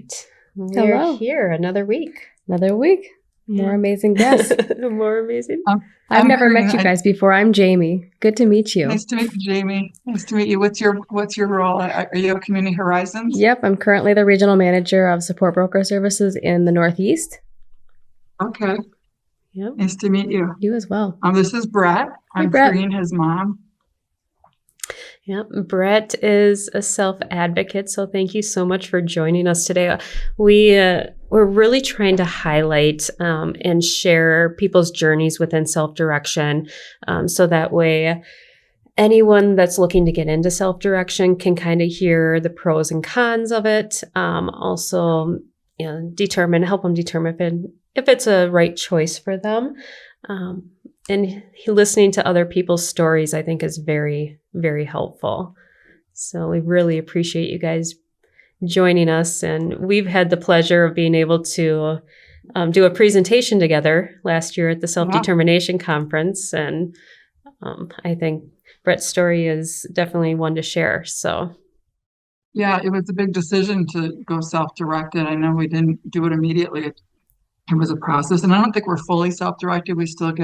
right. We're Hello. here another week. Another week. More amazing guests. More amazing. I've I'm never met Kareen. you guys before. I'm Jamie. Good to meet you. Nice to meet you, Jamie. Nice to meet you. What's your role? Are you at Community Horizons? Yep, I'm currently the regional manager of support broker services in the Northeast. Okay. Yep. Nice to meet you. You as well. This is Brett. Hey, I'm Brett. Kareen, his mom. Yep. Brett is a self-advocate, so thank you so much for joining us today. We're really trying to highlight and share people's journeys within self-direction, so that way anyone that's looking to get into self-direction can kind of hear the pros and cons of it. Also, help them determine if it's a right choice for them. And listening to other people's stories, I think, is very, very helpful. So we really appreciate you guys joining us. And we've had the pleasure of being able to do a presentation together last year at the Self-Determination Conference. And I think Brett's story is definitely one to share. So, Yeah, it was a big decision to go self-directed. I know we didn't do it immediately. It was a process, and I don't think we're fully self-directed. We still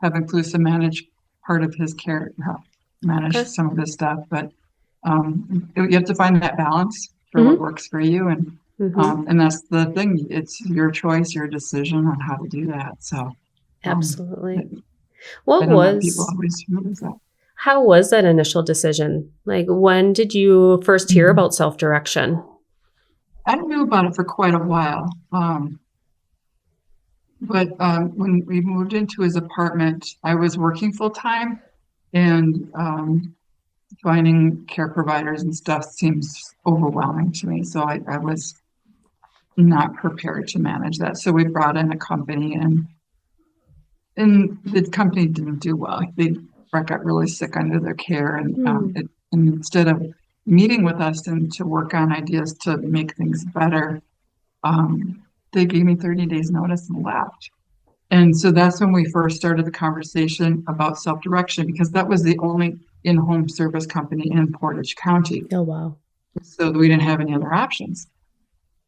have inclusive manage part of his care, manage some of this stuff, but you have to find that balance for what works for you, and that's the thing. It's your choice, your decision on how to do that. So, absolutely. How was that initial decision? Like, when did you first hear about self-direction? I knew about it for quite a while. But when we moved into his apartment, I was working full time, and finding care providers and stuff seems overwhelming to me. So I was not prepared to manage that. So we brought in a company, and the company didn't do well. Brett got really sick under their care, and instead of meeting with us and to work on ideas to make things better, they gave me 30 days notice and left. And so that's when we first started the conversation about self-direction, because that was the only in-home service company in Portage County. Oh, wow. So we didn't have any other options.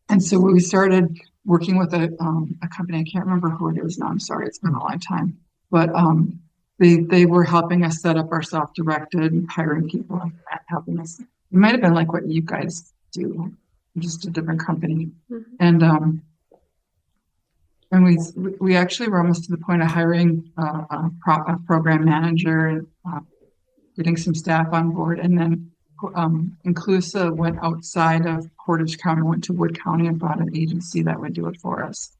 And so we started working with a company. I can't remember who it is now. I'm sorry, it's been a long time. But they were helping us set up our self-directed, hiring people like that, helping us. It might have been like what you guys do, just a different company. And we actually were almost to the point of hiring a program manager and getting some staff on board. And then Inclusa went outside of Portage County, went to Wood County and bought an agency that would do it for us.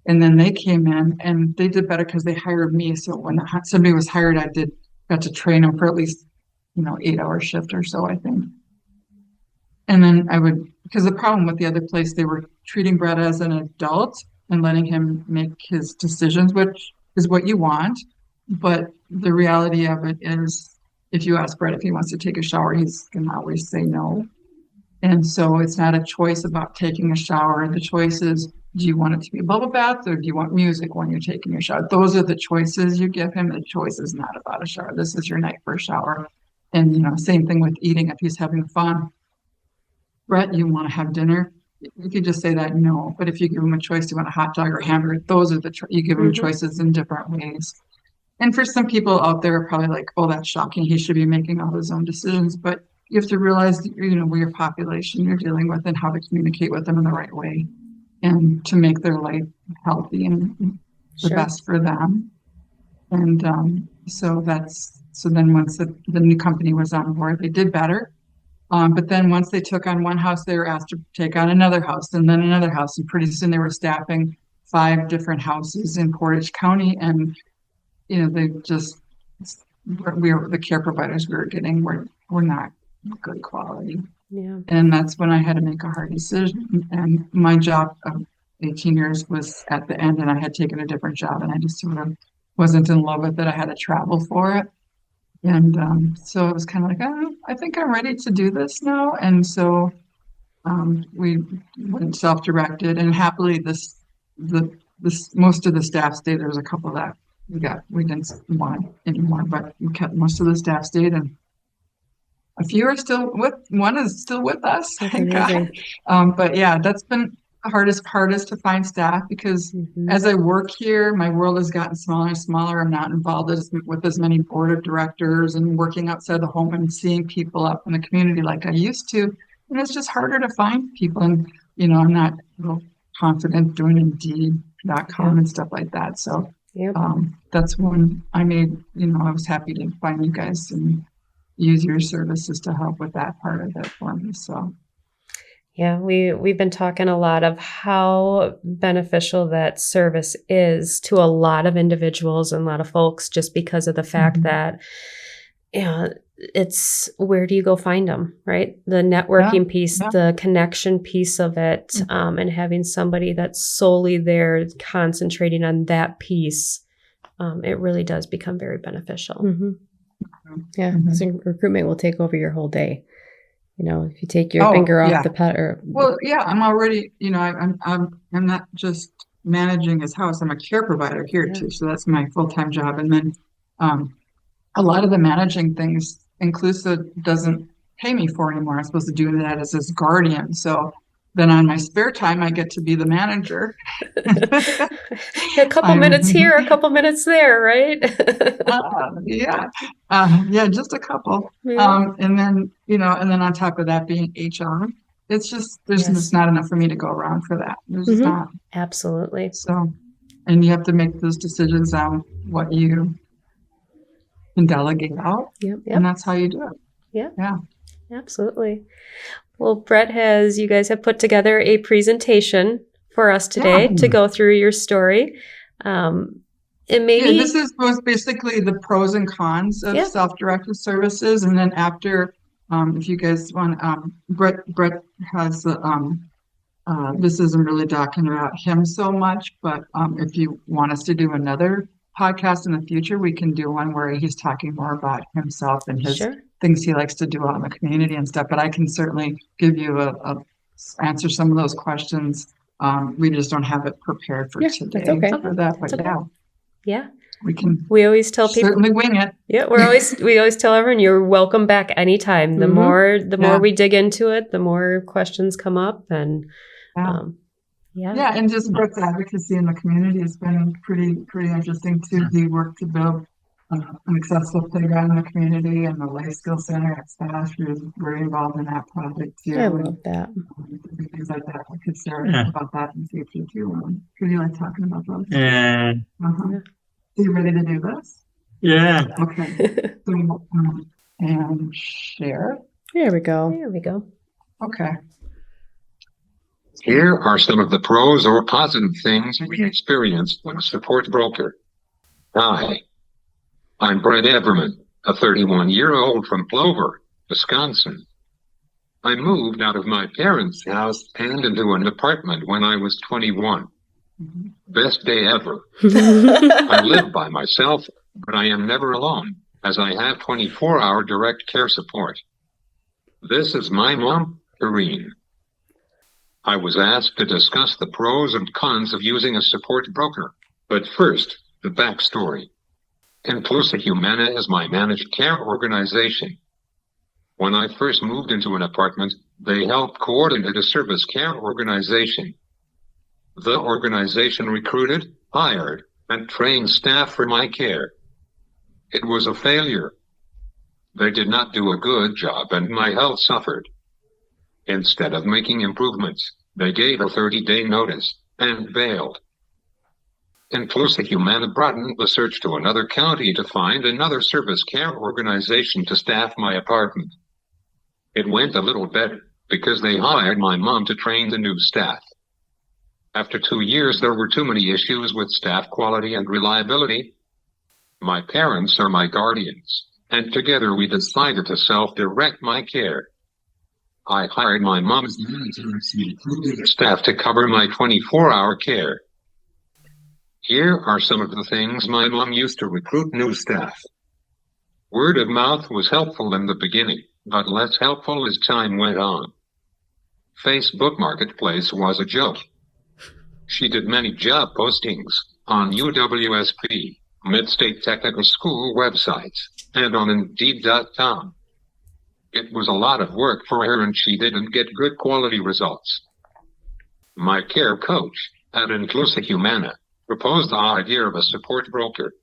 And then they came in and they did better because they hired me. So when somebody was hired, I got to train them for at least 8-hour shift or so, I think. And then because the problem with the other place, they were treating Brett as an adult and letting him make his decisions, which is what you want. But the reality of it is, if you ask Brett if he wants to take a shower, he's going to always say no. And so it's not a choice about taking a shower. The choice is, do you want it to be a bubble bath, or do you want music when you're taking your shower? Those are the choices you give him. The choice is not about a shower. This is your night for a shower. And, same thing with eating. If he's having fun, Brett, you want to have dinner? You could just say that no. But if you give him a choice, do you want a hot dog or a hamburger? Those are you give him choices in different ways. And for some people out there are probably like, oh, that's shocking. He should be making all his own decisions. But you have to realize, your population you're dealing with and how to communicate with them in the right way and to make their life healthy and the best for them. And so then once the new company was on board, they did better. But then once they took on one house, they were asked to take on another house and then another house. And pretty soon they were staffing 5 different houses in Portage County. And, the care providers we were getting were not good quality. Yeah. And that's when I had to make a hard decision. And my job of 18 years was at the end, and I had taken a different job, and I just sort of wasn't in love with it. I had to travel for it. And so it was kind of like, oh, I think I'm ready to do this now. And so we went self-directed, and happily most of the staff stayed. There was a couple that we didn't want anymore, but we kept most of the staff stayed, and a few are still one is still with us. Thank God. But yeah, that's been the hardest part is to find staff because Mhm. as I work here, my world has gotten smaller and smaller. I'm not involved with as many board of directors and working outside the home and seeing people up in the community like I used to. And it's just harder to find people. And, I'm not real confident doing Indeed.com and stuff like that. So Yep. that's when I was happy to find you guys and use your services to help with that part of it for me. So. Yeah, we've been talking a lot of how beneficial that service is to a lot of individuals and a lot of folks just because of the fact that it's where do you go find them, right? The networking piece, the connection piece of it, and having somebody that's solely there concentrating on that piece, it really does become very beneficial. Mm-hmm. Yeah, so recruitment will take over your whole day. If you take your finger off the pet I'm already, I'm not just managing his house. I'm a care provider here too. So that's my full-time job. And then a lot of the managing things Inclusive doesn't pay me for anymore. I'm supposed to do that as his guardian. So then on my spare time, I get to be the manager. A couple minutes here, a couple minutes there, right? Just a couple. And then, on top of that being HR, it's just, there's just not enough for me to go around for that. There's just not. Absolutely. So, and you have to make those decisions on what you can delegate out. And that's how you do it. Yeah. Absolutely. Well, you guys have put together a presentation for us today to go through your story. And maybe this was basically the pros and cons of self-directed services. And then after, if you guys want, Brett has this isn't really talking about him so much, but if you want us to do another podcast in the future, we can do one where he's talking more about himself and his things he likes to do out in the community and stuff. But I can certainly give you answer some of those questions. We just don't have it prepared for today. That's okay. For that, but we always tell people certainly wing it. Yeah, we always tell everyone you're welcome back anytime. The more we dig into it, the more questions come up, and and just Brooke's advocacy in the community has been pretty interesting too. He worked to build an accessible playground in the community and the life skills center at staff. He was very involved in that project too. I love that. Things like that. I could share about that in the future too. Pretty like talking about those. So you ready to do this? Yeah. Okay. So, and share. There we go. Okay. Here are some of the pros or positive things we experienced when a support broker. Hi, I'm Brett Everman, a 31-year-old from Plover, Wisconsin. I moved out of my parents' house and into an apartment when I was 21. Best day ever. I live by myself, but I am never alone, as I have 24-hour direct care support. This is my mom, Kareen. I was asked to discuss the pros and cons of using a support broker, but first, the backstory. Inclusa Humana is my managed care organization. When I first moved into an apartment, they helped coordinate a service care organization. The organization recruited, hired, and trained staff for my care. It was a failure. They did not do a good job and my health suffered. Instead of making improvements, they gave a 30-day notice and bailed. Inclusa Humana broadened the search to another county to find another service care organization to staff my apartment. It went a little better because they hired my mom to train the new staff. After 2 years, there were too many issues with staff quality and reliability. My parents are my guardians, and together we decided to self-direct my care. I hired my mom's staff to cover my 24-hour care. Here are some of the things my mom used to recruit new staff. Word of mouth was helpful in the beginning, but less helpful as time went on. Facebook Marketplace was a joke. She did many job postings on UWSP, Mid-State Technical School websites, and on Indeed.com. It was a lot of work for her and she didn't get good quality results. My care coach at Inclusa Humana proposed the idea of a support broker.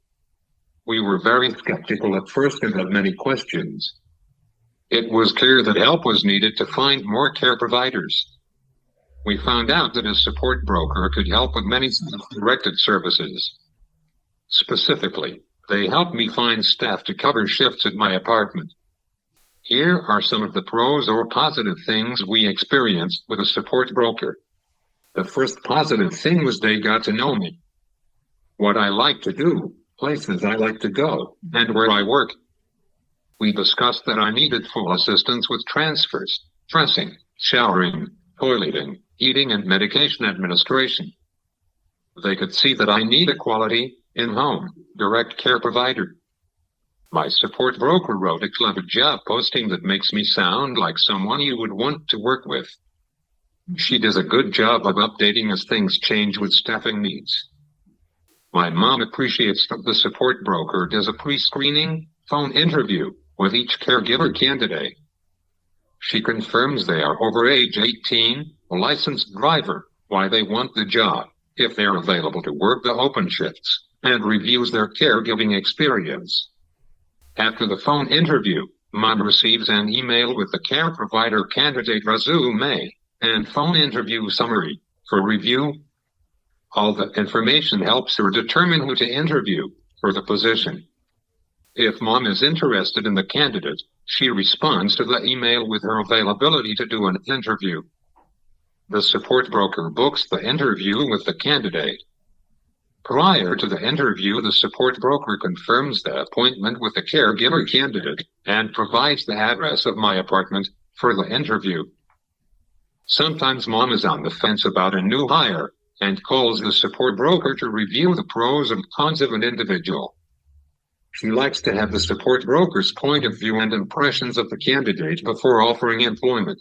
We were very skeptical at first and had many questions. It was clear that help was needed to find more care providers. We found out that a support broker could help with many directed services. Specifically, they helped me find staff to cover shifts at my apartment. Here are some of the pros or positive things we experienced with a support broker. The first positive thing was they got to know me, what I like to do, places I like to go, and where I work. We discussed that I needed full assistance with transfers, dressing, showering, toileting, eating, and medication administration. They could see that I need a quality, in-home, direct care provider. My support broker wrote a clever job posting that makes me sound like someone you would want to work with. She does a good job of updating as things change with staffing needs. My mom appreciates that the support broker does a pre-screening phone interview with each caregiver candidate. She confirms they are over age 18, a licensed driver, why they want the job, if they're available to work the open shifts, and reviews their caregiving experience. After the phone interview, Mom receives an email with the care provider candidate resume and phone interview summary for review. All the information helps her determine who to interview for the position. If Mom is interested in the candidate, she responds to the email with her availability to do an interview. The support broker books the interview with the candidate. Prior to the interview, the support broker confirms the appointment with the caregiver candidate and provides the address of my apartment for the interview. Sometimes Mom is on the fence about a new hire and calls the support broker to review the pros and cons of an individual. She likes to have the support broker's point of view and impressions of the candidate before offering employment.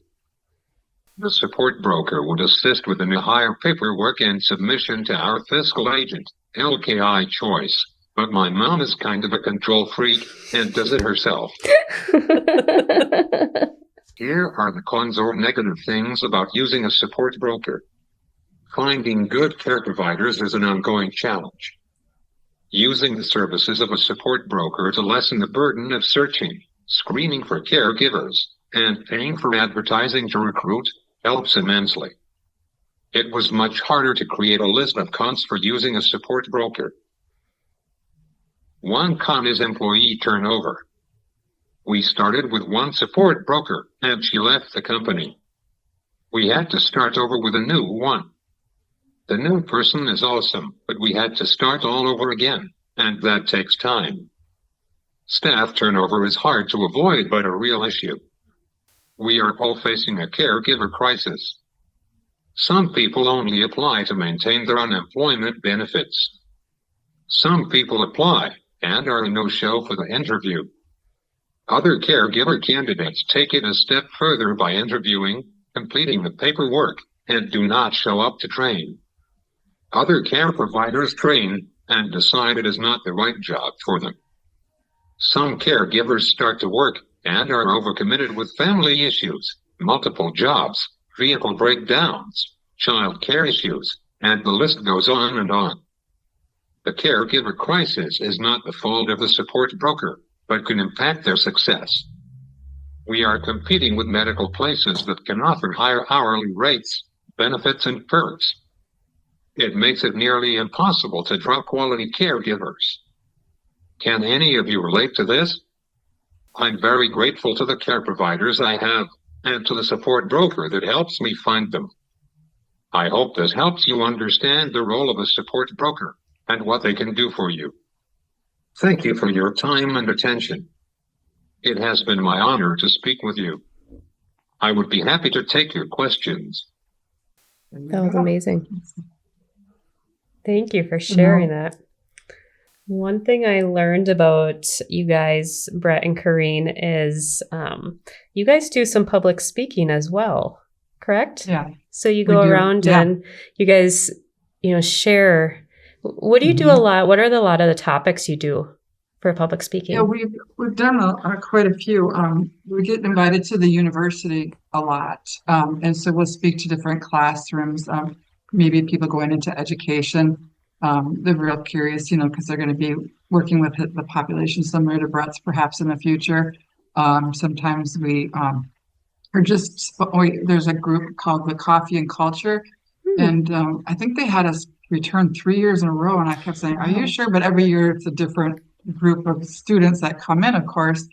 The support broker would assist with the new hire paperwork and submission to our fiscal agent, LKI Choice, but my mom is kind of a control freak and does it herself. Here are the cons or negative things about using a support broker. Finding good care providers is an ongoing challenge. Using the services of a support broker to lessen the burden of searching, screening for caregivers, and paying for advertising to recruit helps immensely. It was much harder to create a list of cons for using a support broker. One con is employee turnover. We started with one support broker, and she left the company. We had to start over with a new one. The new person is awesome, but we had to start all over again, and that takes time. Staff turnover is hard to avoid, but a real issue. We are all facing a caregiver crisis. Some people only apply to maintain their unemployment benefits. Some people apply and are a no-show for the interview. Other caregiver candidates take it a step further by interviewing, completing the paperwork, and do not show up to train. Other care providers train and decide it is not the right job for them. Some caregivers start to work and are overcommitted with family issues, multiple jobs, vehicle breakdowns, child care issues, and the list goes on and on. The caregiver crisis is not the fault of the support broker, but can impact their success. We are competing with medical places that can offer higher hourly rates, benefits, and perks. It makes it nearly impossible to draw quality caregivers. Can any of you relate to this? I'm very grateful to the care providers I have and to the support broker that helps me find them. I hope this helps you understand the role of a support broker and what they can do for you. Thank you for your time and attention. It has been my honor to speak with you. I would be happy to take your questions. That was amazing. Thank you for sharing that. One thing I learned about you guys, Brett and Kareen, is you guys do some public speaking as well, correct? Yeah. So you go around and you guys, share. What do you do a lot? What are a lot of the topics you do? for public speaking? Yeah, we've done quite a few. We get invited to the university a lot, and so we'll speak to different classrooms. Maybe people going into education. They're real curious, because they're going to be working with the population similar to Brett's perhaps in the future. Sometimes we are just there's a group called the Coffee and Culture, and I think they had us return 3 years in a row, and I kept saying, "Are you sure?" But every year it's a different group of students that come in, of course.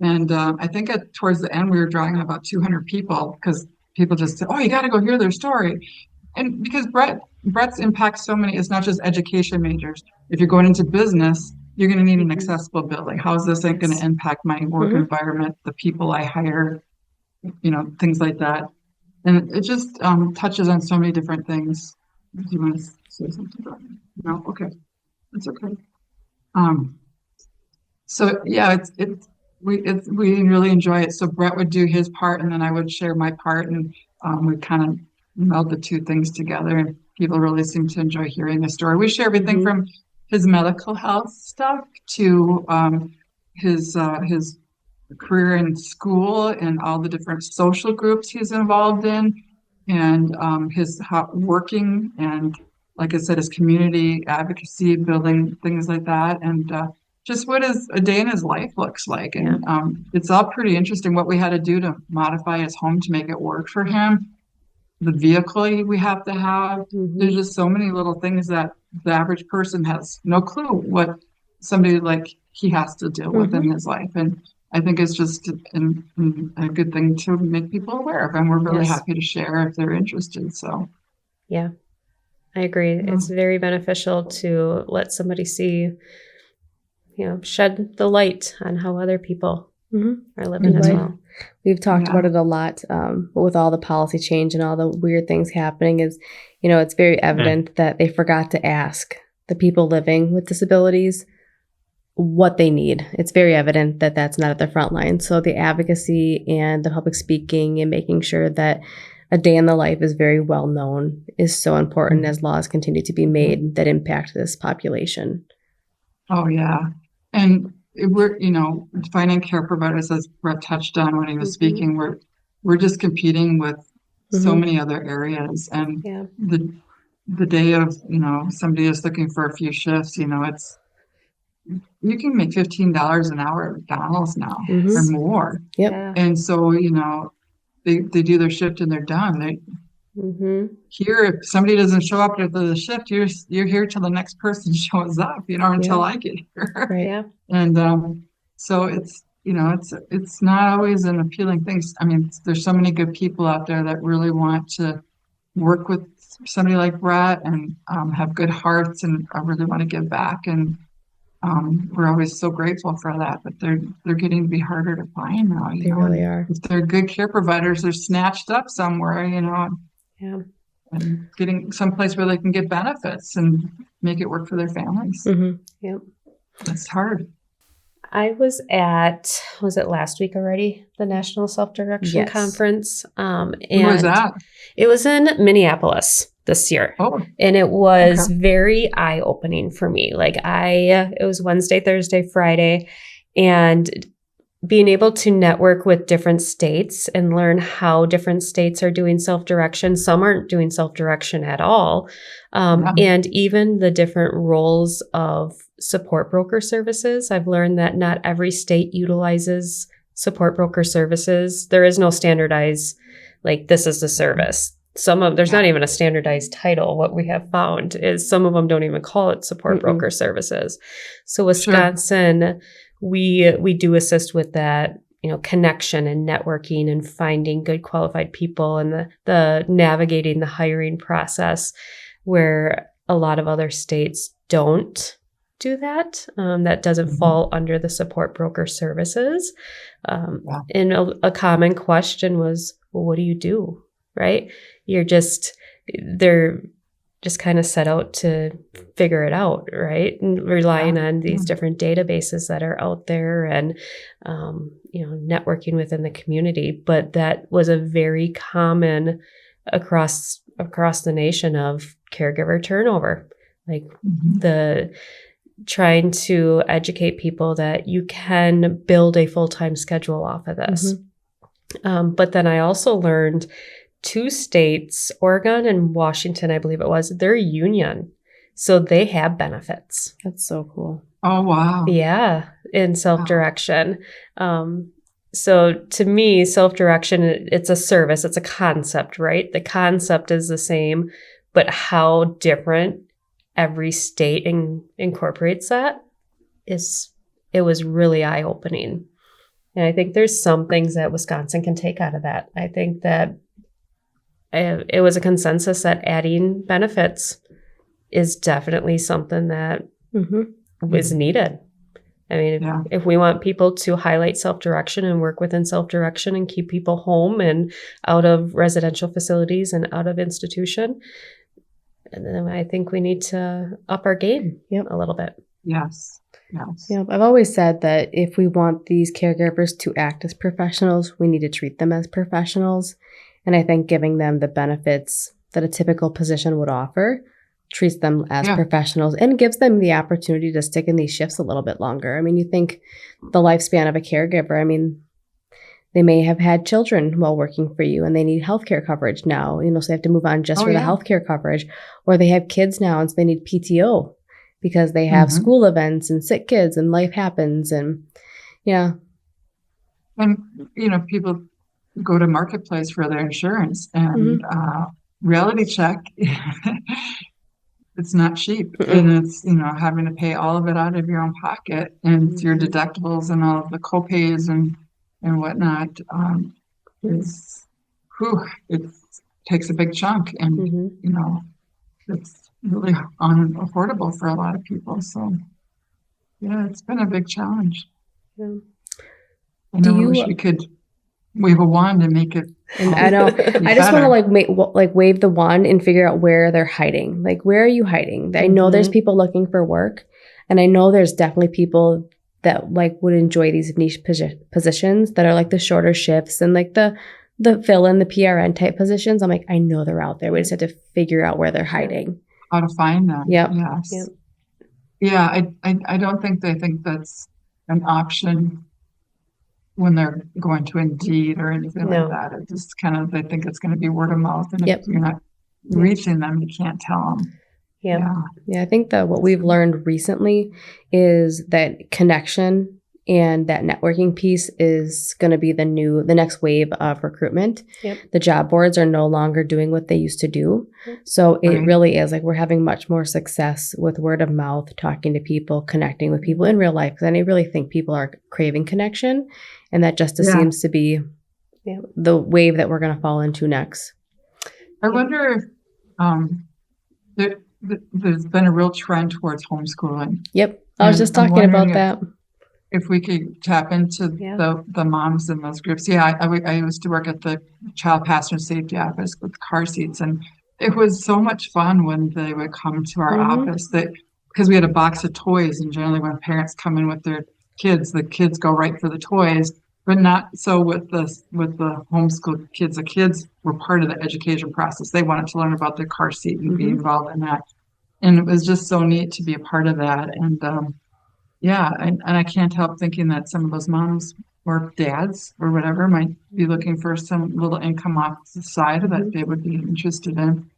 And I think towards the end we were drawing about 200 people because people just said, "Oh, you got to go hear their story." And because Brett's impacts so many, it's not just education majors. If you're going into business, you're going to need an accessible building. How is this going to impact my work environment, the people I hire, things like that. And it just touches on so many different things. Do you want to say something about it? No? Okay. That's okay. So yeah, we really enjoy it. So Brett would do his part, and then I would share my part, and we kind of meld the two things together. And people really seem to enjoy hearing the story. We share everything from his medical health stuff to his career in school and all the different social groups he's involved in, and his working and, like I said, his community advocacy, building things like that, and just what a day in his life looks like. And it's all pretty interesting what we had to do to modify his home to make it work for him. The vehicle we have to have. There's just so many little things that the average person has no clue what somebody like he has to deal with in his life. And I think it's just a good thing to make people aware of. And we're really happy to share if they're interested. So, yeah, I agree. It's very beneficial to let somebody see, shed the light on how other people are living as well. We've talked about it a lot, but with all the policy change and all the weird things happening is, it's very evident that they forgot to ask the people living with disabilities what they need. It's very evident that that's not at the front line. So the advocacy and the public speaking and making sure that a day in the life is very well known is so important as laws continue to be made that impact this population. Oh, yeah. And we're, finding care providers, as Brett touched on when he was speaking, we're just competing with so many other areas. And the day of, somebody is looking for a few shifts, it's, you can make $15 an hour at McDonald's now or more. And so, they do their shift and they're done. Here, if somebody doesn't show up at the shift, you're here till the next person shows up, until I get here. And so it's it's not always an appealing thing. I mean, there's so many good people out there that really want to work with somebody like Brett and have good hearts and really want to give back. And we're always so grateful for that, but they're getting to be harder to find now. They really are. If they're good care providers, they're snatched up somewhere, and getting someplace where they can get benefits and make it work for their families. That's hard. I was it last week already? The National Self-Direction Conference. And where was that? It was in Minneapolis this year. Oh. And it was very eye-opening for me. It was Wednesday, Thursday, Friday, and being able to network with different states and learn how different states are doing self-direction. Some aren't doing self-direction at all. And even the different roles of support broker services. I've learned that not every state utilizes support broker services. There is no standardized, this is the service. There's not even a standardized title. What we have found is some of them don't even call it support broker services. So Wisconsin, we do assist with that, connection and networking and finding good qualified people and the navigating the hiring process, where a lot of other states don't do that. That doesn't fall under the support broker services. And a common question was, well, what do you do? Right? They're just kind of set out to figure it out, right? And relying on these different databases that are out there and, networking within the community. But that was a very common across the nation of caregiver turnover. trying to educate people that you can build a full-time schedule off of this. But then I also learned 2 states, Oregon and Washington, I believe it was, they're a union. So they have benefits. That's so cool. Oh, wow. Yeah, in self-direction. So to me, self-direction, it's a service, it's a concept, right? The concept is the same, but how different every state incorporates that it was really eye-opening. And I think there's some things that Wisconsin can take out of that. I think that it was a consensus that adding benefits is definitely something that is needed. I mean, if we want people to highlight self-direction and work within self-direction and keep people home and out of residential facilities and out of institution, and then I think we need to up our game a little bit. Yes. Yeah, I've always said that if we want these caregivers to act as professionals, we need to treat them as professionals. And I think giving them the benefits that a typical position would offer treats them as professionals and gives them the opportunity to stick in these shifts a little bit longer. I mean, you think the lifespan of a caregiver, I mean, they may have had children while working for you and they need healthcare coverage now, so they have to move on just for the healthcare coverage, or they have kids now and so they need PTO because they have school events and sick kids and life happens and And, people go to Marketplace for their insurance and reality check. It's not cheap. And it's, having to pay all of it out of your own pocket and your deductibles and all of the co-pays and whatnot it takes a big chunk and, it's really unaffordable for a lot of people. So, it's been a big challenge. Yeah. I wish we could wave a wand and make it. And I know. I just want to wave the wand and figure out where they're hiding. Like, where are you hiding? I know there's people looking for work, and I know there's definitely people that would enjoy these niche positions that are like the shorter shifts and like the fill in the PRN type positions. I'm like, I know they're out there. We just have to figure out where they're hiding. How to find them. Yep. Yes. Yep. Yeah. I don't think they think that's an option when they're going to Indeed or anything like that. It just they think it's going to be word of mouth. And if you're not reaching them, you can't tell them. Yeah. I think that what we've learned recently is that connection and that networking piece is going to be the next wave of recruitment. The job boards are no longer doing what they used to do. So it really is we're having much more success with word of mouth, talking to people, connecting with people in real life. Because I really think people are craving connection. And that just seems to be the wave that we're going to fall into next. I wonder if there's been a real trend towards homeschooling. Yep. I was just talking about that. If we could tap into the moms in those groups. I used to work at the child passenger safety office with car seats, and it was so much fun when they would come to our office because we had a box of toys, and generally when parents come in with their kids, the kids go right for the toys, but not so with the homeschool kids. The kids were part of the education process. They wanted to learn about the car seat and be involved in that. And it was just so neat to be a part of that. And and I can't help thinking that some of those moms or dads or whatever might be looking for some little income off the side that they would be interested in.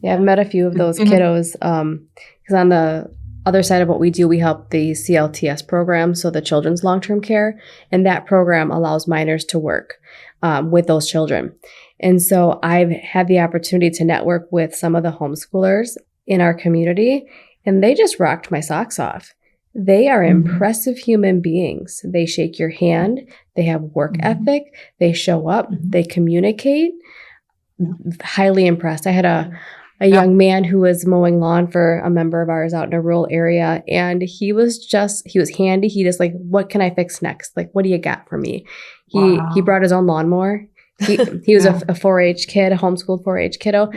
Yeah, I've met a few of those kiddos because on the other side of what we do, we help the CLTS program, so the children's long-term care, and that program allows minors to work with those children. And so I've had the opportunity to network with some of the homeschoolers in our community, and they just rocked my socks off. They are impressive human beings. They shake your hand. They have work ethic. They show up. They communicate. Highly impressed. I had a young man who was mowing lawn for a member of ours out in a rural area, and he was handy. He just what can I fix next? What do you got for me? He brought his own lawnmower. He was a 4-H kid, a homeschooled 4-H kiddo,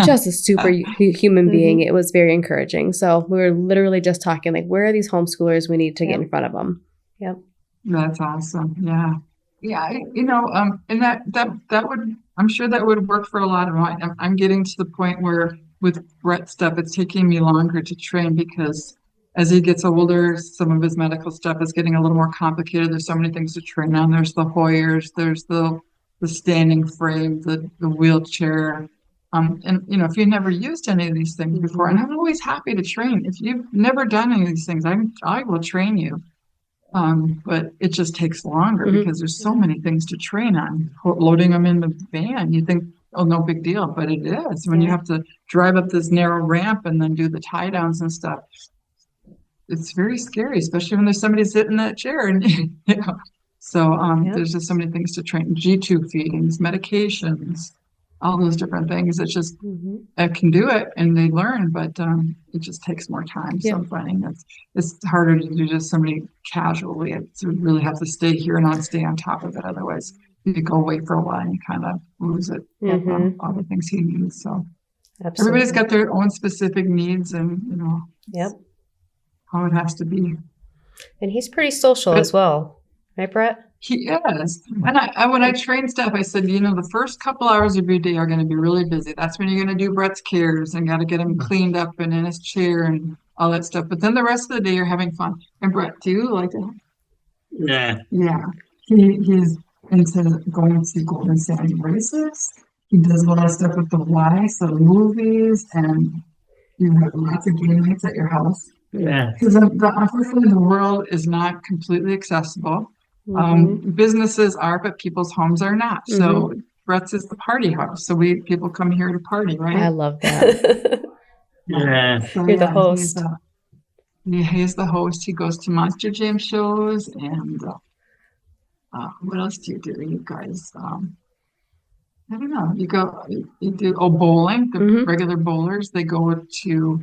just a super human being. It was very encouraging. So we were literally just talking where are these homeschoolers we need to get in front of them? Yep. That's awesome. Yeah. Yeah. And that would, I'm sure that would work for a lot of them. I'm getting to the point where with Brett stuff, it's taking me longer to train because as he gets older, some of his medical stuff is getting a little more complicated. There's so many things to train on. There's the Hoyers, there's the standing frame, the wheelchair. And if you've never used any of these things before, and I'm always happy to train. If you've never done any of these things, I will train you. But it just takes longer because there's so many things to train on. Loading them in the van, you think, oh, no big deal, but it is when you have to drive up this narrow ramp and then do the tie downs and stuff. It's very scary, especially when there's somebody sitting in that chair, and So there's just so many things to train: G-tube feedings, medications, all those different things. It's just I can do it, and they learn, but it just takes more time. So I'm finding it's harder to do just somebody casually. It's really have to stay here and stay on top of it. Otherwise, you go away for a while and you kind of lose it. All the things he needs. So everybody's got their own specific needs, and how it has to be. And he's pretty social as well, right, Brett? He is. And when I train staff, I said, the first couple hours of your day are going to be really busy. That's when you're going to do Brett's cares and got to get him cleaned up and in his chair and all that stuff. But then the rest of the day, you're having fun. And Brett, do you like it? Yeah. Yeah. He's into going to Golden Sand races. He does a lot of stuff with the Y, so movies, and you have lots of game nights at your house. Yeah. Because unfortunately, the world is not completely accessible. Businesses are, but people's homes are not. So Brett's is the party house. So people come here to party, right? I love that. So, You're the host. He's the host. He goes to Monster Jam shows, and what else do? You guys? I don't know. You do bowling. The regular bowlers, they go to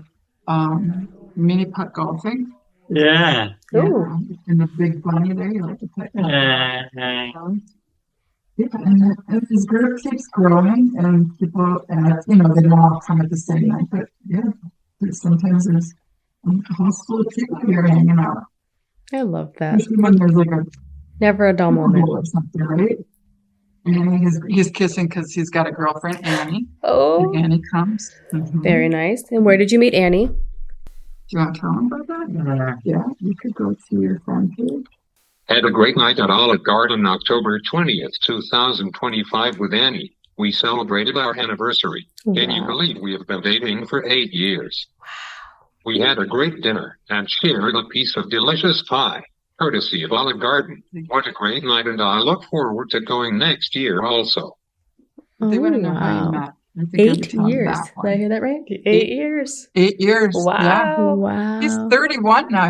mini putt golfing. Yeah. And the big bunny there, you like to put and his group keeps growing, and people, they don't all come at the same night, but sometimes there's a house full of people here hanging out. I love that. Especially when there's like Never a dull moment. or something, right? And he's kissing because he's got a girlfriend, Annie. Oh, And Annie comes. Very nice. And where did you meet Annie? Do you want to tell him about that? Yeah, you could go to your fan page. Had a great night at Olive Garden October 20th, 2025 with Annie. We celebrated our anniversary. Can you believe we have been dating for 8 years? We had a great dinner and shared a piece of delicious pie, courtesy of Olive Garden. What a great night, and I look forward to going next year also. They want to know how you met. 8 years. Did I hear that right? 8 years. 8 years. Wow. Yeah. Wow. He's 31 now,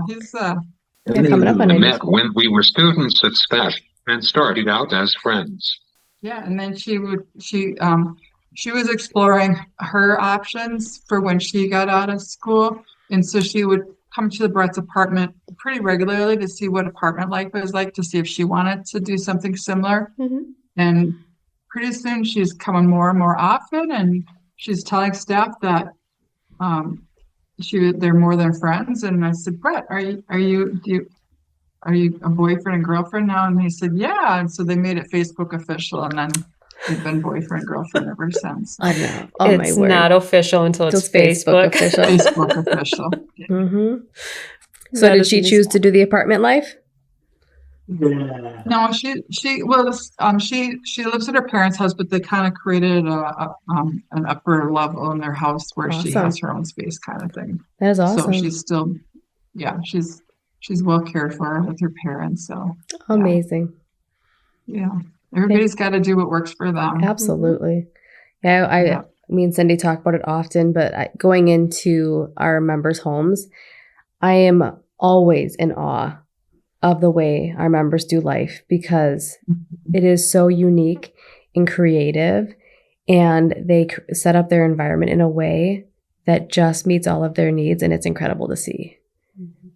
He's coming up on We it. met when we were students at SPAC and started out as friends. Yeah, and then she was exploring her options for when she got out of school, and so she would come to the Brett's apartment pretty regularly to see what apartment life was like, to see if she wanted to do something similar. And pretty soon she's coming more and more often, and she's telling staff that they're more than friends. And I said, Brett, are you a boyfriend and girlfriend now? And they said, yeah. And so they made it Facebook official, and then they've been boyfriend and girlfriend ever since. I know. Oh, my It's word. not official until it's Facebook. official. Facebook official. So did she choose to do the apartment life? Yeah. No, she lives at her parents' house, but they kind of created an upper level in their house where she has her own space, kind of thing. That is awesome. So she's still, she's well cared for with her parents. So amazing. Yeah, everybody's got to do what works for them. Absolutely. Yeah, me and Cindy talk about it often, but going into our members' homes, I am always in awe of the way our members do life, because it is so unique and creative, and they set up their environment in a way that just meets all of their needs, and it's incredible to see.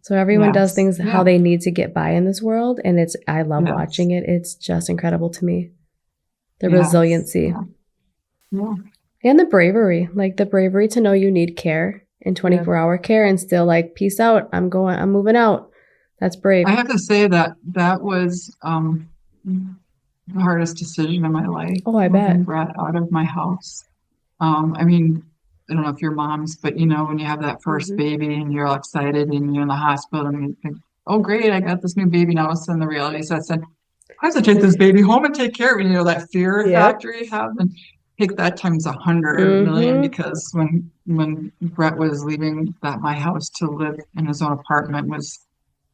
So everyone does things how they need to get by in this world, and I love watching it. It's just incredible to me. The resiliency. Yeah. And the bravery, like the bravery to know you need care and 24-hour care, and still like, peace out, I'm moving out. That's brave. I have to say that was the hardest decision of my life. Oh, I bet. Moving Brett out of my house. I mean, I don't know if you're moms, but you know, when you have that 1st baby and you're all excited and you're in the hospital and you think, oh, great, I got this new baby. Now all of a sudden the reality sets in. I have to take this baby home and take care of it. You know, that fear factor you have, and take that times 100 million, because when Brett was leaving my house to live in his own apartment was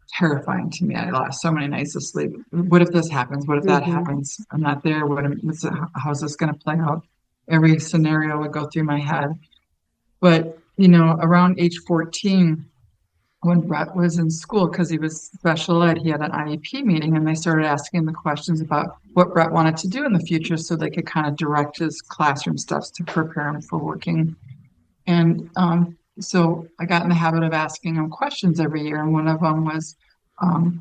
terrifying to me. I lost so many nights of sleep. What if this happens? What if that happens? I'm not there. How's this going to play out? Every scenario would go through my head. But, you know, around age 14, when Brett was in school, because he was special ed, he had an IEP meeting, and they started asking the questions about what Brett wanted to do in the future so they could kind of direct his classroom stuff to prepare him for working. And so I got in the habit of asking him questions every year, and one of them was,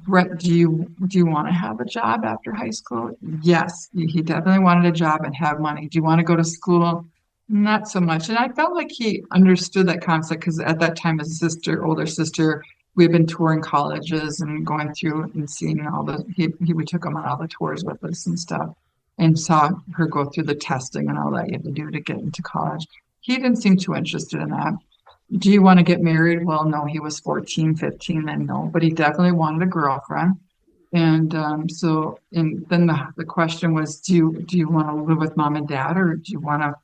Brett, do you want to have a job after high school? Yes, he definitely wanted a job and have money. Do you want to go to school? Not so much. And I felt like he understood that concept, because at that time, his older sister, we had been touring colleges and going through and seeing we took him on all the tours with us and stuff, and saw her go through the testing and all that you had to do to get into college. He didn't seem too interested in that. Do you want to get married? Well, no, he was 14, 15 then, no, but he definitely wanted a girlfriend. And then the question was, do you want to live with mom and dad, or do you want to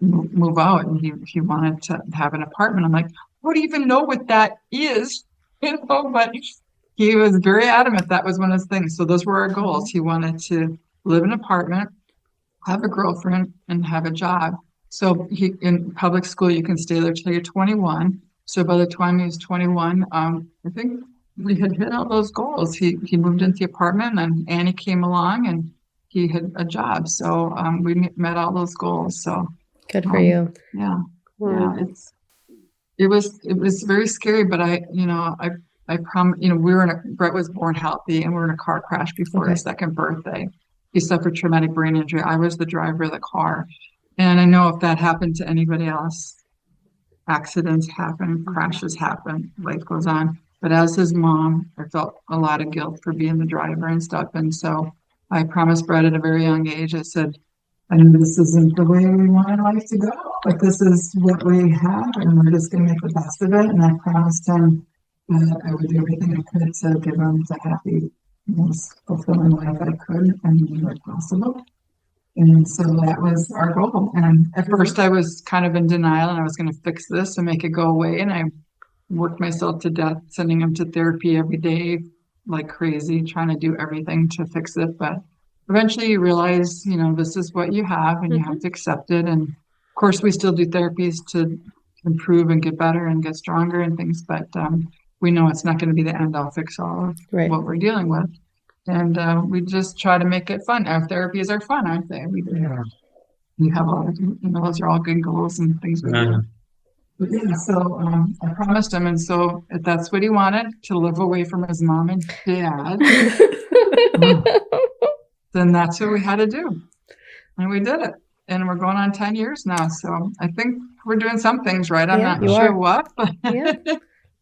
move out? And he wanted to have an apartment. I'm like, I don't even know what that is, but he was very adamant that was one of his things. So those were our goals. He wanted to live in an apartment, have a girlfriend, and have a job. So in public school, you can stay there till you're 21. So by the time he was 21, I think we had hit all those goals. He moved into the apartment, and Annie came along, and he had a job. So we met all those goals. So good for you. Yeah, yeah. It was very scary, but I promise. You know, Brett was born healthy, and we were in a car crash before his 2nd birthday. He suffered traumatic brain injury. I was the driver of the car. And I know if that happened to anybody else, accidents happen, crashes happen, life goes on. But as his mom, I felt a lot of guilt for being the driver and stuff. And so I promised Brett at a very young age, I said, I know this isn't the way we wanted life to go, but this is what we have, and we're just going to make the best of it. And I promised him that I would do everything I could to give him the happy, most fulfilling life I could, and be where possible. And so that was our goal. And at first I was kind of in denial, and I was going to fix this and make it go away. And I worked myself to death, sending him to therapy every day like crazy, trying to do everything to fix it. But eventually you realize, you know, this is what you have, and you have to accept it. And of course, we still do therapies to improve and get better and get stronger and things. But we know it's not going to be the end all fix all of what we're dealing with. And we just try to make it fun. Our therapies are fun, aren't they? We have all, you know, those are all good goals and things we do. But yeah, so I promised him, and so if that's what he wanted, to live away from his mom and dad, then that's what we had to do. And we did it. And we're going on 10 years now. So I think we're doing some things right. I'm not sure what. But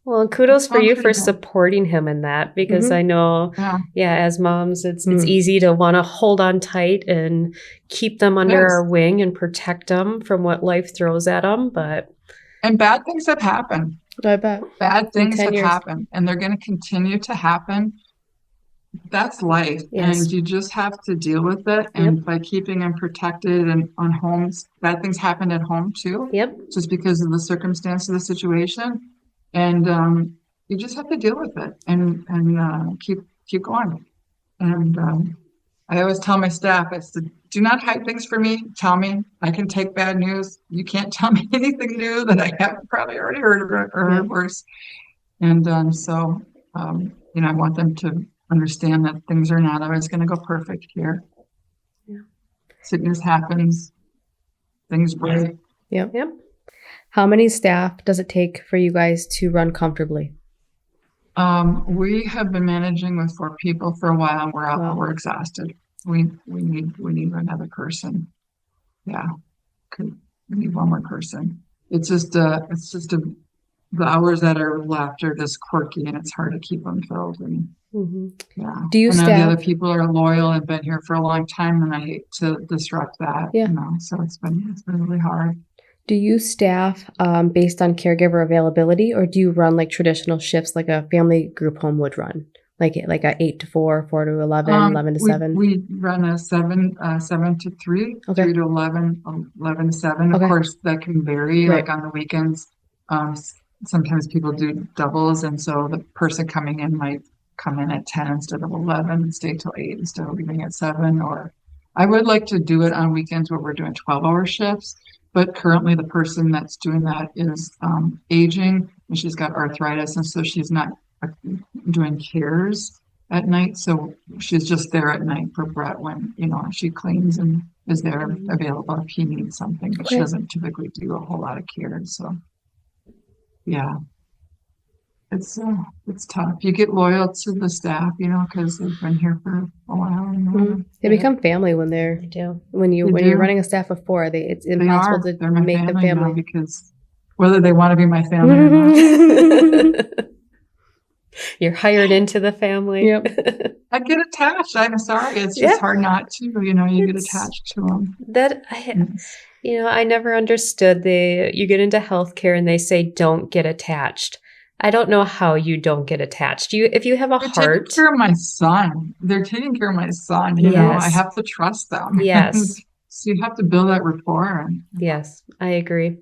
Well, kudos for you for supporting him in that, because I know, as moms, it's easy to want to hold on tight and keep them under our wing and protect them from what life throws at them. And bad things have happened. I bet. Bad things have happened, and they're going to continue to happen. That's life, and you just have to deal with it. And by keeping them protected and on homes, bad things happen at home too. Just because of the circumstance of the situation. And you just have to deal with it and keep going. And I always tell my staff, I said, do not hide things from me. Tell me. I can take bad news. You can't tell me anything new that I haven't probably already heard or heard worse. And so, you know, I want them to understand that things are not always going to go perfect here. Sickness happens. Things break. How many staff does it take for you guys to run comfortably? We have been managing with 4 people for a while, and we're exhausted. We need another person. Yeah, we need one more person. It's just the hours that are left are just quirky, and it's hard to keep them filled. And do you staff? The other people are loyal and been here for a long time, and I hate to disrupt that. You know, so it's been really hard. Do you staff based on caregiver availability, or do you run like traditional shifts like a family group home would run? Like a 8 to 4, 4 to 11, 11 to 7? We run a 7 to 3, Okay. 3 to 11, 11 to 7. Of Okay. course, that can vary. Right. Like on the weekends, sometimes people do doubles, and so the person coming in might come in at 10 instead of 11 and stay till 8 instead of leaving at 7. Or I would like to do it on weekends where we're doing 12-hour shifts, but currently the person that's doing that is aging, and she's got arthritis, and so she's not doing cares at night. So she's just there at night for Brett when, she cleans and is there available if he needs something, but she Okay. doesn't typically do a whole lot of cares. So yeah, it's tough. You get loyal to the staff, because they've been here for a while. They become family when they're I do. when They you're do. running a staff of 4. It's They impossible are. to They're my make them family now family. because whether they want to be my family or not. You're hired into the family. Yep. I get attached. I'm sorry. It's just hard not to, you get It's- attached to them. I never understood you get into healthcare and they say don't get attached. I don't know how you don't get attached. If you have a They're heart. taking care of my son. They're taking care of my son. I Yes. have to trust them. Yes. So you have to build that rapport. Yes, I agree.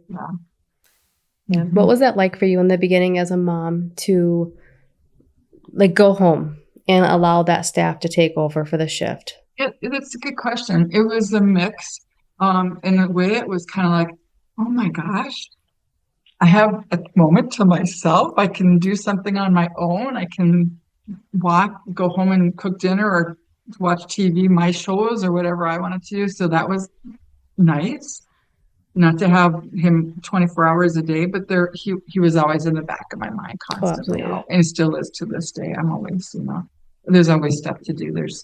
Yeah. What was that like for you in the beginning as a mom to like go home and allow that staff to take over for the shift? It's a good question. It was a mix. In a way, it was kind of like, oh my gosh, I have a moment to myself. I can do something on my own. I can go home and cook dinner or watch TV, my shows or whatever I wanted to do. So that was nice. Not to have him 24 hours a day, but he was always in the back of my mind constantly. absolutely. And still is to this day. I'm always, there's always stuff to do. There's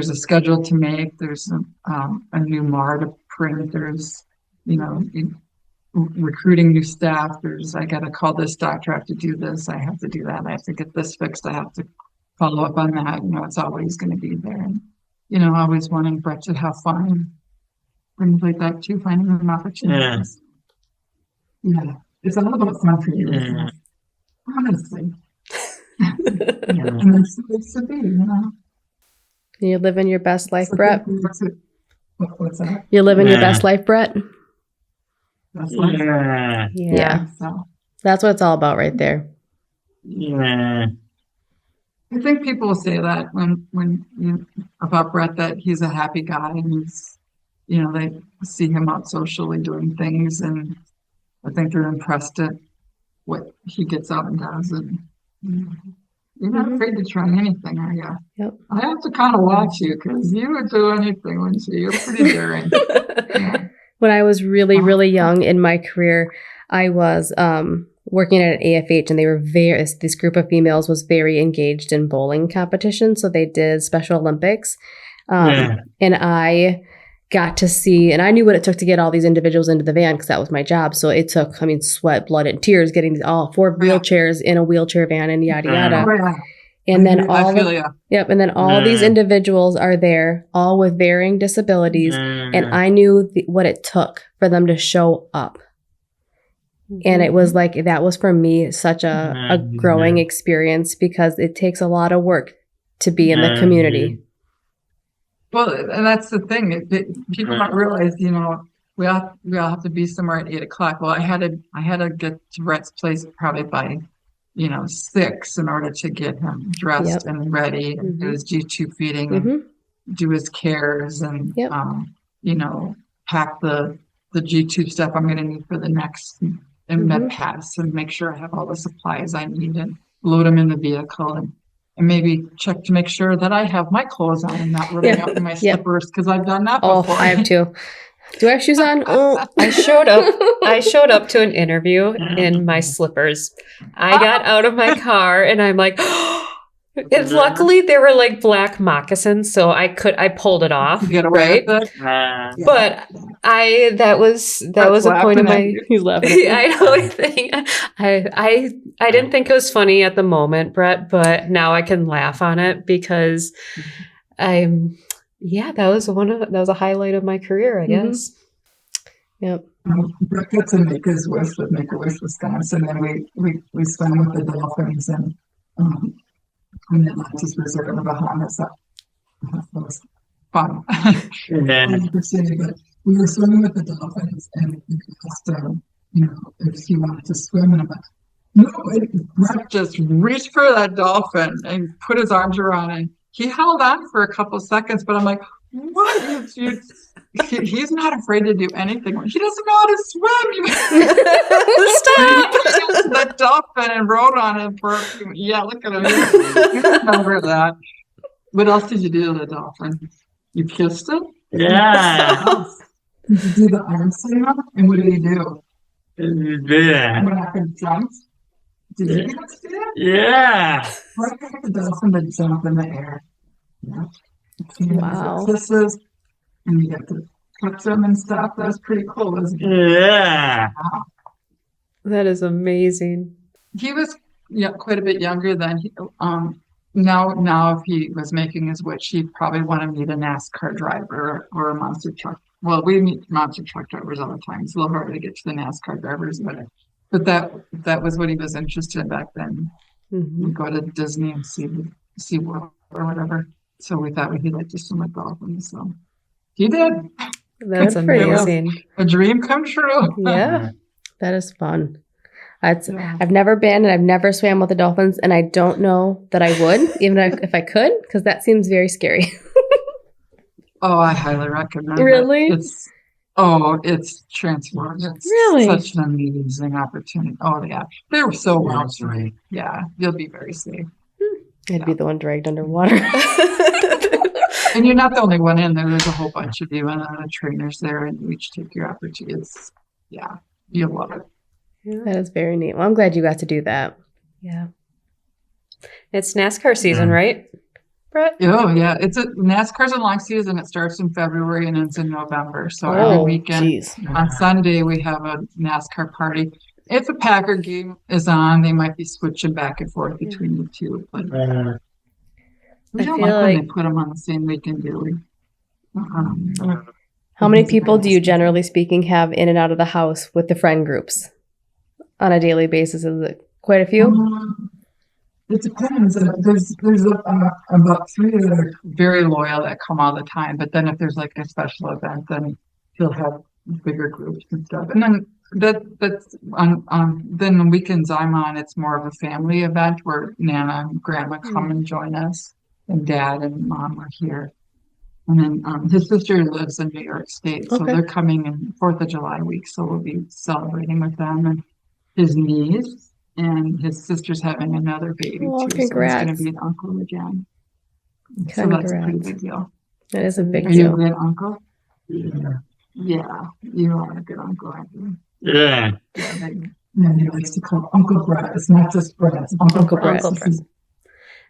a schedule to make. There's a new MAR to print. There's, recruiting new staff. I got to call this doctor. I have to do this. I have to do that. I have to get this fixed. I have to follow up on that. It's always going to be there. And, always wanting Brett to have fun. Things like that too, finding them opportunities. Yeah. It's all about fun for you, isn't it? Honestly. And it's supposed to be, You're living your best life, So Brett. what's that? You're living your best life, Brett. That's like, Yeah. so That's what it's all about right there. I think people will say that when about Brett, that he's a happy guy and he's, they see him out socially doing things, and I think they're impressed at what he gets out and does. And you're not afraid to try anything, are you? Yep. I have to kind of watch you because you would do anything, wouldn't you? You're pretty daring. Yeah. When I was really, really young in my career, I was working at an AFH, and they were this group of females was very engaged in bowling competition. So they did Special Olympics. And I got to see, and I knew what it took to get all these individuals into the van because that was my job. So it took, sweat, blood, and tears getting all 4 wheelchairs in a wheelchair van and yada, yada. Oh, yeah. And then I and then all these individuals are there, all with varying disabilities. And I knew what it took for them to show up. And it was like, that was for me such a growing experience because it takes a lot of work to be in the community. Well, and that's the thing. People don't realize, we all have to be somewhere at 8:00. Well, I had to get to Brett's place probably by, 6 in order to get him dressed and ready and do his G2 feeding and do his cares and, pack the G2 stuff I'm going to need for the next med pass and make sure I have all the supplies I need and load them in the vehicle and maybe check to make sure that I have my clothes on and not running out in my slippers because I've done that before. Oh, I have too. Do I have shoes on? I showed up to an interview in my slippers. I got out of my car and I'm like, and luckily they were like black moccasins, so I pulled it off. You get away with it? But that was a point of my. He's laughing. I know. I didn't think it was funny at the moment, Brett, but now I can laugh on it because that was a highlight of my career, I guess. Yep. Brett gets to Make-A-Wish with Make-A-Wish, Wisconsin, and we swam with the dolphins and in Atlantis Resort in the Bahamas. That was fun. Yeah. But we were swimming with the dolphins, and we asked him, if he wanted to swim, and I'm like, no, Brett just reached for that dolphin and put his arms around it. He held on for a couple seconds, but I'm like, what? He's not afraid to do anything. He doesn't know how to swim. Stop! That dolphin and rode on it for, look at him. You remember that. What else did you do to the dolphin? You kissed it? Yeah. Did you do the arm sling up? And what did he do? Yeah. What happened? Jumped? Did you get to do that? Yeah. Right back the dolphin that jump in the air. Yeah. Wow. Kisses, and you get to touch them and stuff. That's pretty cool, isn't it? Yeah. Wow. That is amazing. He was quite a bit younger than he. Now if he was making his wish, he'd probably want to meet a NASCAR driver or a monster truck. Well, we meet monster truck drivers all the time. It's a little harder to get to the NASCAR drivers, but that was what he was interested in back then. Mm-hmm. We'd go to Disney and see World or whatever. So we thought he'd like to swim with dolphins. So he did. That's Good for you. amazing. A dream come true. Yeah. That is fun. I've never been and I've never swam with the dolphins, and I don't know that I would, even if I could, because that seems very scary. Oh, I highly recommend it. Really? It's transformed. It's Really? such an amazing opportunity. Oh yeah. They were so well trained. Yeah, you'll be very safe. I'd be the one dragged underwater. And you're not the only one in there. There's a whole bunch of you and the trainers there, and you each take your opportunities. Yeah, you'll love it. That is very neat. Well, I'm glad you got to do that. Yeah. It's NASCAR season, right, Brett? Oh yeah, NASCAR's a long season. It starts in February and ends in November. So every weekend geez. on Sunday we have a NASCAR party. If a Packer game is on, they might be switching back and forth between the two. But we don't like when they put them on the same weekend, do we? How many people do you, generally speaking, have in and out of the house with the friend groups on a daily basis? Is it quite a few? It depends. There's about 3 that are very loyal that come all the time. But then if there's like a special event, then he'll have bigger groups and stuff. And then that's then the weekends I'm on, it's more of a family event where Nana and Grandma come and join us, and Dad and Mom are here. And then his sister lives in New York State, so they're coming in 4th of July week, so we'll be celebrating with them. And his niece and his sister's having another baby too, congrats. So he's going to be an uncle again. So that's a pretty big deal. That is a big Are you deal. a good uncle? Yeah. Yeah, you are a good uncle, aren't you? Yeah. Yeah, he likes to call Uncle Brett. It's not just Brett, it's Uncle Brett. Uncle Brett.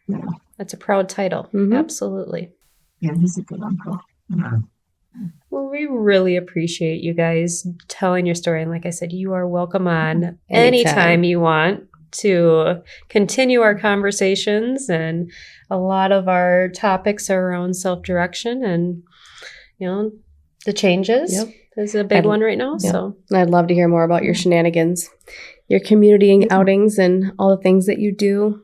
Yeah. That's a proud title. Mhm. Absolutely. Yeah, he's a good uncle. Well, we really appreciate you guys telling your story. And like I said, you are welcome on Anytime. anytime you want to continue our conversations. And a lot of our topics are around self-direction and, the changes. Yep. Is a big one right now. Yep. So And I'd love to hear more about your shenanigans, your community outings, and all the things that you do.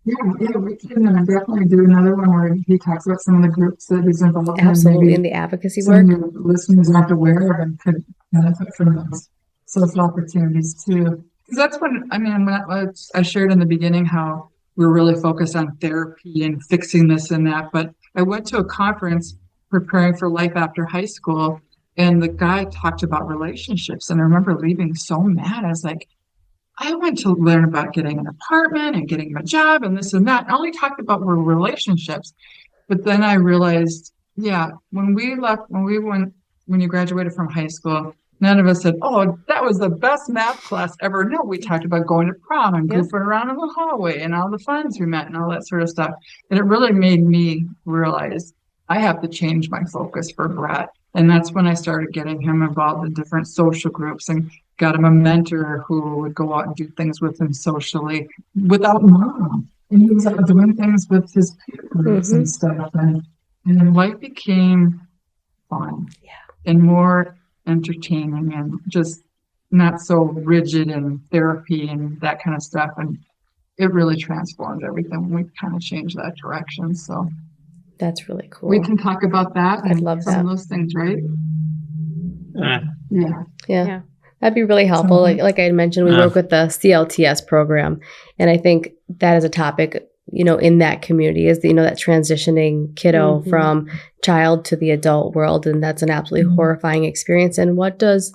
Yeah, we can definitely do another one where he talks about some of the groups that he's involved in. Absolutely, Maybe in the advocacy some work. of your listeners aren't aware of and could benefit from those social opportunities too. Because that's when I shared in the beginning how we're really focused on therapy and fixing this and that. But I went to a conference preparing for life after high school, and the guy talked about relationships. And I remember leaving so mad. I was like, I went to learn about getting an apartment and getting a job and this and that. And all he talked about were relationships. But then I realized, when you graduated from high school, none of us said, oh, that was the best math class ever. No, we talked about going to prom and goofing around in the hallway and all the friends we met and all that sort of stuff. And it really made me realize I have to change my focus for Brett. And that's when I started getting him involved in different social groups and got him a mentor who would go out and do things with him socially without Mom. And he was out doing things with his peer groups and stuff. And life became fun and more entertaining and just not so rigid in therapy and that kind of stuff. And it really transformed everything. We kind of changed that direction. So That's really cool. we can talk about that. I'd and love some that. of those things, right? Uh, Yeah. Yeah. That'd be really helpful. So- Like I had mentioned, we work with the CLTS program, and I think that is a topic, in that community is, that transitioning kiddo Mhm. from child to the adult world, and that's an absolutely horrifying experience. And what does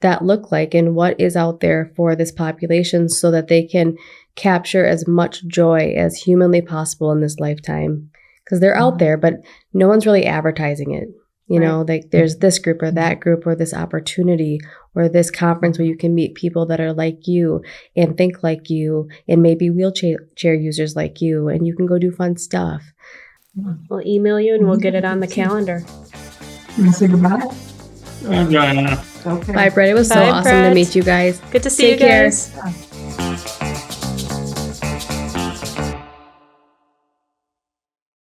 that look like, and what is out there for this population so that they can capture as much joy as humanly possible in this lifetime? Because they're out there, but no one's really advertising it. Like there's this group or that group or this opportunity or this conference where you can meet people that are like you and think like you and maybe wheelchair users like you, and you can go do fun stuff. We'll email you and we'll get it on the calendar. You want to say goodbye? I'm gonna. Okay. Bye, Brett. It was so Bye, awesome Brett. to meet you guys. Good to see Take you care. guys. Yeah.